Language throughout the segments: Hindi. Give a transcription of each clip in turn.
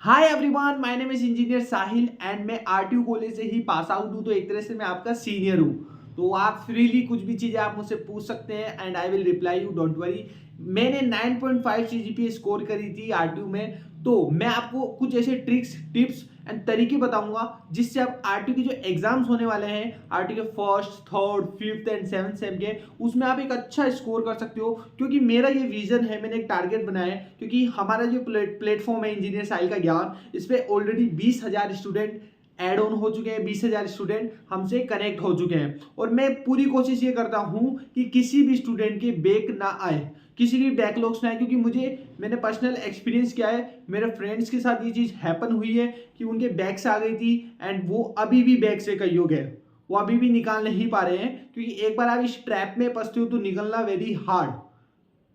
Hi everyone, my name is engineer Sahil and मैं आरटीयू कॉलेज से ही पास आउट हूँ। तो एक तरह से मैं आपका सीनियर हूँ। तो आप फ्रीली कुछ भी चीज़ें आप मुझसे पूछ सकते हैं and I will reply you, don't worry. मैंने 9.5 सीजीपीए स्कोर करी थी आरटीयू में। तो मैं आपको कुछ ऐसे ट्रिक्स, टिप्स एंड तरीके बताऊंगा जिससे आप आरटीयू के जो एग्जाम्स होने वाले हैं, आरटीयू के first, third, fifth and seventh same के, उसमें आप एक अच्छा स्कोर कर सकते हो। क्योंकि मेरा ये विजन है, मैंने एक टारगेट बनाया है। क्योंकि हमारा जो प्लेटफॉर्म है इंजीनियर साहिल का ज्ञान, इस पर ऑलरेडी 20,000 स्टूडेंट एड ऑन हो चुके हैं। 20,000 स्टूडेंट हमसे कनेक्ट हो चुके हैं और मैं पूरी कोशिश ये करता हूं कि किसी भी स्टूडेंट के बैक ना आए, किसी की बैकलॉग्स ना आए। क्योंकि मैंने पर्सनल एक्सपीरियंस किया है, मेरे फ्रेंड्स के साथ ये चीज़ हैपन हुई है कि उनके बैक्स आ गई थी एंड वो अभी भी बैक से कईयों गए, वो अभी भी निकाल नहीं पा रहे हैं। क्योंकि एक बार आप इस ट्रैप में फंसते हो तो निकलना वेरी हार्ड।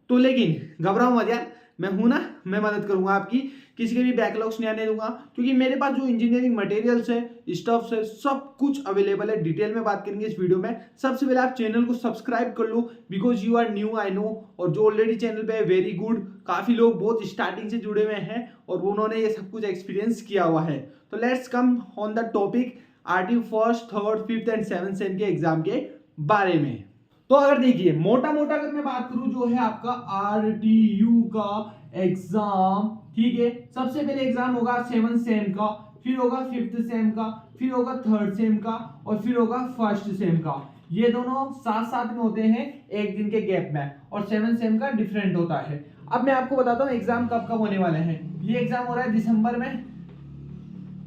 तो लेकिन घबराओ मत यार, मैं हूं ना, मैं मदद करूंगा आपकी। किसी के भी बैकलॉग्स नहीं आने दूंगा। क्योंकि मेरे पास जो इंजीनियरिंग मटेरियल्स है, स्टफ्स है, सब कुछ अवेलेबल है। डिटेल में बात करेंगे इस वीडियो में। सबसे पहले आप चैनल को सब्सक्राइब कर लो, because you are new, I know. और जो ऑलरेडी चैनल पे है, वेरी गुड। काफी लोग बहुत स्टार्टिंग से जुड़े हुए हैं और उन्होंने ये सब कुछ एक्सपीरियंस किया हुआ है। तो let's come on the topic RTU first, third, fifth and seventh same के एग्जाम के बारे में। तो अगर देखिए मोटा मोटा अगर मैं बात करूं, जो है आपका आरटीयू का एग्जाम, ठीक है। सबसे पहले एग्जाम होगा 7th सेम का, फिर होगा 5th सेम का, फिर होगा 3rd सेम का और फिर होगा 1st सेम का। ये दोनों साथ साथ में होते हैं एक दिन के गैप में, और 7th सेम का डिफरेंट होता है। अब मैं आपको बताता हूं एग्जाम कब कब होने वाले हैं। ये एग्जाम हो रहा है दिसंबर में,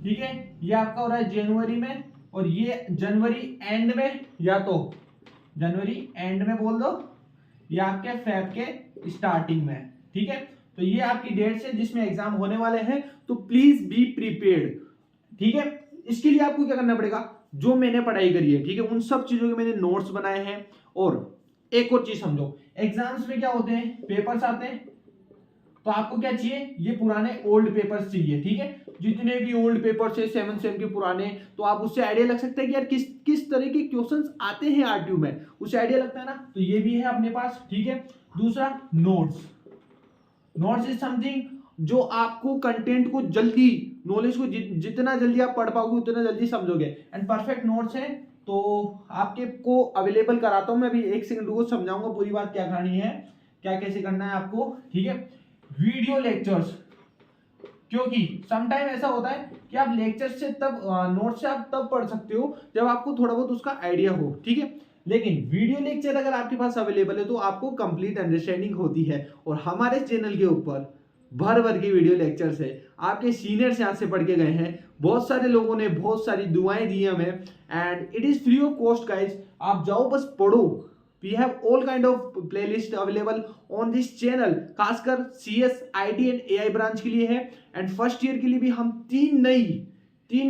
ठीक है। ये आपका हो रहा है जनवरी में, और ये जनवरी एंड में, या तो जनवरी एंड में बोल दो, या आपके फेब के स्टार्टिंग में, ठीक है। तो ये आपकी डेट्स है जिसमें एग्जाम होने वाले हैं। तो प्लीज बी प्रिपेयर्ड, ठीक है। इसके लिए आपको क्या करना पड़ेगा, जो मैंने पढ़ाई करी है, ठीक है, उन सब चीजों के मैंने नोट्स बनाए हैं। और एक और चीज समझो, एग्जाम्स में क्या होते हैं, पेपर्स आते हैं। तो आपको क्या चाहिए, ये पुराने ओल्ड पेपर्स चाहिए, ठीक है। जितने भी ओल्ड पेपर्स है 7th सेम के पुराने, तो आप उससे आइडिया लग सकता है कि यार किस किस तरह के क्वेश्चंस आते हैं आरटीयू में, उससे आइडिया लगता है ना। तो ये भी है अपने पास, ठीक है। दूसरा नोट्स। नोट्स इज समथिंग जो आपको कंटेंट को जल्दी, नॉलेज को जितना जल्दी आप पढ़ पाओगे उतना जल्दी समझोगे। एंड परफेक्ट नोट्स है तो आपके को अवेलेबल कराता हूं मैं। अभी एक सेकंड को समझाऊंगा पूरी बात क्या करनी है, क्या कैसे करना है आपको, ठीक है। वीडियो लेक्चर्स, क्योंकि समटाइम ऐसा होता है कि आप लेक्चर से तब, नोट से आप तब पढ़ सकते हो जब आपको थोड़ा बहुत उसका आइडिया हो, ठीक है। लेकिन वीडियो लेक्चर अगर आपके पास अवेलेबल है तो आपको कंप्लीट अंडरस्टैंडिंग होती है। और हमारे चैनल के ऊपर भर भर के वीडियो लेक्चर्स है, आपके सीनियर्स यहाँ से पढ़ के गए हैं। बहुत सारे लोगों ने बहुत सारी दुआएं दी हमें and it is free of cost guys. आप जाओ बस पढ़ो। We have all kind of playlist available on this channel, खासकर CS, IT and AI branch के लिए है। एंड फर्स्ट ईयर के लिए भी हम तीन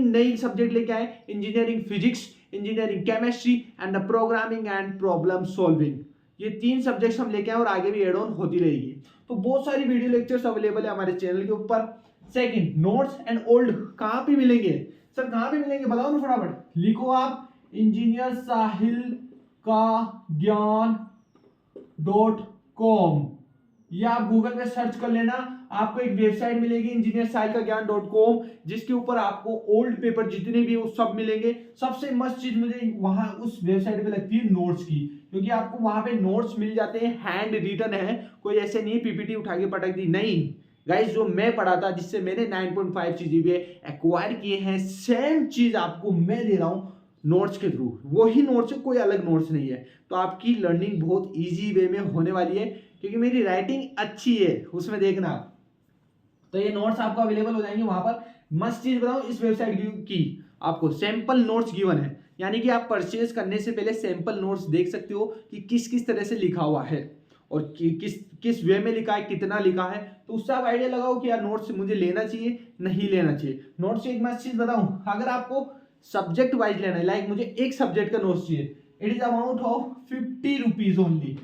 नई सब्जेक्ट लेके आए, engineering physics, engineering chemistry and the programming and problem solving. ये 3 सब्जेक्ट्स हम लेके आए और आगे भी एड ऑन होती रहेगी। तो बहुत सारी वीडियो लेक्चर्स अवेलेबल है हमारे चैनल के ऊपर। सेकंड, नोट्स एंड ओल्ड कहां पे मिलेंगे सर, कहां पे मिलेंगे बताओ ना फटाफट। लिखो आप इंजीनियर साहिल का ज्ञान .com, या आप गूगल पे सर्च कर लेना, आपको एक वेबसाइट मिलेगी इंजीनियर साहिल का ज्ञान .com, जिसके ऊपर आपको ओल्ड पेपर जितने भी वो सब मिलेंगे। सबसे मस्त चीज मुझे वहां उस वेबसाइट पे लगती है नोट्स की, क्योंकि आपको वहां पे नोट्स मिल जाते हैं, हैंड रिटन है, कोई ऐसे नहीं पीपीटी उठा के पटक दी, नहीं गाइस। जो मैं पढ़ा था, जिससे मैंने 9.5 जीबी एक्वायर किए हैं, सेम चीज आपको मैं दे रहा हूं नोट्स के थ्रू। वही नोट्स है, कोई अलग नोट्स नहीं है। तो आपकी लर्निंग बहुत इजी वे में होने वाली है, क्योंकि मेरी राइटिंग अच्छी है, उसमें देखना आप। तो ये नोट्स आपको अवेलेबल हो जाएंगे वहां पर। मस्त चीज बताऊं, इस वेबसाइट की आपको सैंपल नोट्स गिवन है, यानी कि आप परचेज करने से पहले सैंपल नोट्स देख सकते हो कि किस किस तरह से लिखा हुआ है और किस किस वे में लिखा है, कितना लिखा है। तो उससे आप आइडिया लगाओ कि यार नोट्स मुझे लेना चाहिए, नहीं लेना चाहिए। नोट्स से एक मस्त चीज बताऊं, अगर आपको सब्जेक्ट वाइज लेना है, लाइक मुझे एक सब्जेक्ट का नोट्स चाहिए, it is amount of 50 rupees only,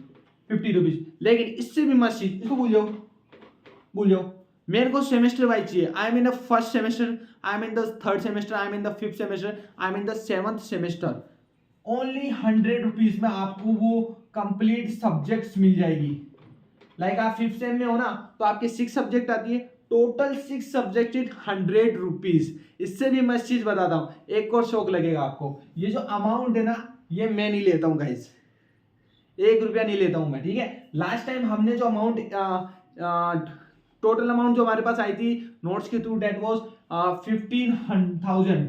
50 rupees. लेकिन इससे भी मस्त चीज, इसको भूल जाओ, मेरे को सेमेस्टर वाइज चाहिए। I am in the first semester, I am in the third semester, I am in the fifth semester, I am in the 7th semester. Only 100 rupees में आपको वो कंप्लीट सब्जेक्ट्स मिल जाएगी। लाइक आप 5th सेम में हो ना, तो आपके 6 सब्जेक्ट आती है, टोटल 6 सब्जेक्टेड 100 रुपीज। इससे भी मैं चीज बताता हूँ, एक और शौक लगेगा आपको, ये जो अमाउंट है ना, ये मैं नहीं लेता हूँ गाइस, 1 रुपया नहीं लेता हूं मैं, ठीक है। लास्ट टाइम हमने जो अमाउंट टोटल अमाउंट जो हमारे पास आई थी नोट्स के थ्रू, डेट वाज 15,000,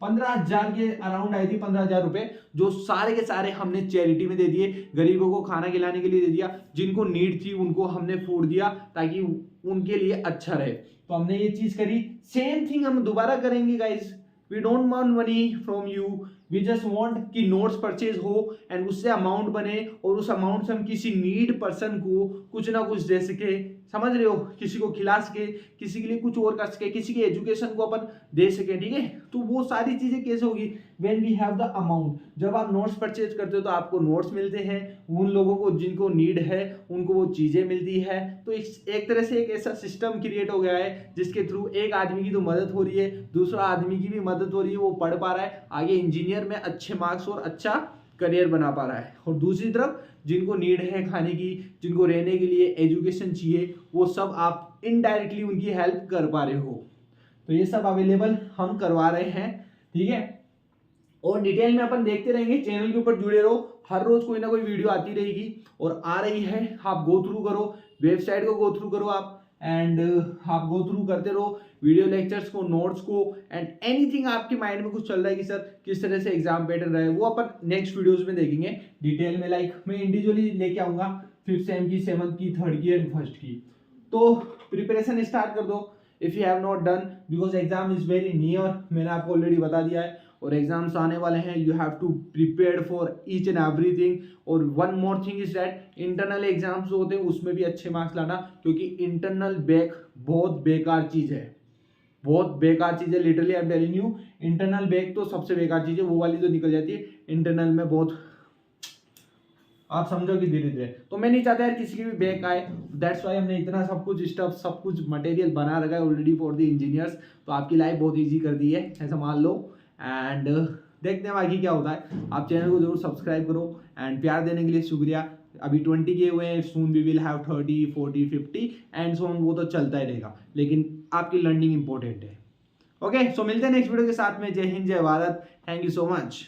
15,000 के अराउंड आई थी, 15,000 रुपए, जो सारे के सारे हमने चैरिटी में दे दिए, गरीबों को खाना खिलाने के लिए दे दिया, जिनको नीड थी उनको हमने फूड दिया ताकि उनके लिए अच्छा रहे। तो हमने ये चीज करी, सेम थिंग हम दोबारा करेंगे guys. We don't want money from you, we just want कि नोट्स परचेज हो एंड उससे अमाउंट बने, और उस अमाउंट से हम किसी नीड पर्सन को कुछ ना कुछ दे सके, समझ रहे हो, किसी को खिला सके, किसी के लिए कुछ और कर सके, किसी के एजुकेशन को अपन दे सके, ठीक है। तो वो सारी चीजें कैसे होगी, when we have the amount, जब आप नोट्स परचेज करते हो तो आपको नोट्स मिलते हैं, उन लोगों को जिनको नीड है उनको वो चीजें मिलती है। तो एक तरह से एक ऐसा सिस्टम क्रिएट हो गया है जिसके थ्रू एक आदमी की तो मदद हो रही है, दूसरा आदमी की भी मदद हो रही है, वो पढ़ पा रहा है आगे इंजीनियर में अच्छे मार्क्स और अच्छा करियर बना पा रहा है, और दूसरी तरफ जिनको नीड है खाने की, जिनको रहने के लिए एजुकेशन चाहिए, वो सब आप इनडायरेक्टली उनकी हेल्प कर पा रहे हो। तो ये सब अवेलेबल हम करवा रहे हैं, ठीक है। और डिटेल में अपन देखते रहेंगे, चैनल के ऊपर जुड़े रहो, हर रोज कोई ना कोई वीडियो आती रहेगी और आ रही है, आप गो थ्रू करो, वेबसाइट को गो थ्रू करो आप, एंड आप गो थ्रू करते रहो वीडियो लेक्चर्स को, नोट्स को, एंड एनीथिंग आपके माइंड में कुछ चल रहा है कि सर किस तरह से एग्जाम पैटर्न रहे, वो अपन नेक्स्ट वीडियोस में देखेंगे डिटेल में। लाइक मैं इंडिविजुअली लेके आऊंगा 5th सेम की, 7th की, 3rd की एंड 1st की। तो प्रिपरेशन स्टार्ट कर दो if you have not done, because exam is very near, मैंने आपको ऑलरेडी बता दिया है, और एग्जाम्स आने वाले हैं, you have to prepare for each and everything. और one more thing is that internal exams होते हैं उसमें भी अच्छे मार्क्स लाना, क्योंकि इंटरनल बैक बहुत बेकार चीज है, बहुत बेकार चीज है, literally I am telling you. Internal back तो सबसे बेकार चीज है, वो वाली तो निकल जाती है, इंटरनल में बहुत आप समझो कि धीरे धीरे। तो मैं नहीं चाहता यार किसी की भी बैक आए, दैट्स वाई हमने इतना सब कुछ स्टफ, सब कुछ मटेरियल बना रखा है ऑलरेडी फॉर द इंजीनियर्स। तो आपकी लाइफ बहुत ईजी कर दी है, ऐसा मान लो। एंड देखते हैं बाकी क्या होता है। आप चैनल को जरूर सब्सक्राइब करो, एंड प्यार देने के लिए शुक्रिया। अभी 20 के हुए हैं, soon we will have 30, 40, 50 and so on, वो तो चलता ही रहेगा, लेकिन आपकी लर्निंग इंपॉर्टेंट है। ओके, सो मिलते हैं नेक्स्ट वीडियो के साथ में। जय हिंद, जय Bharat, thank you so much.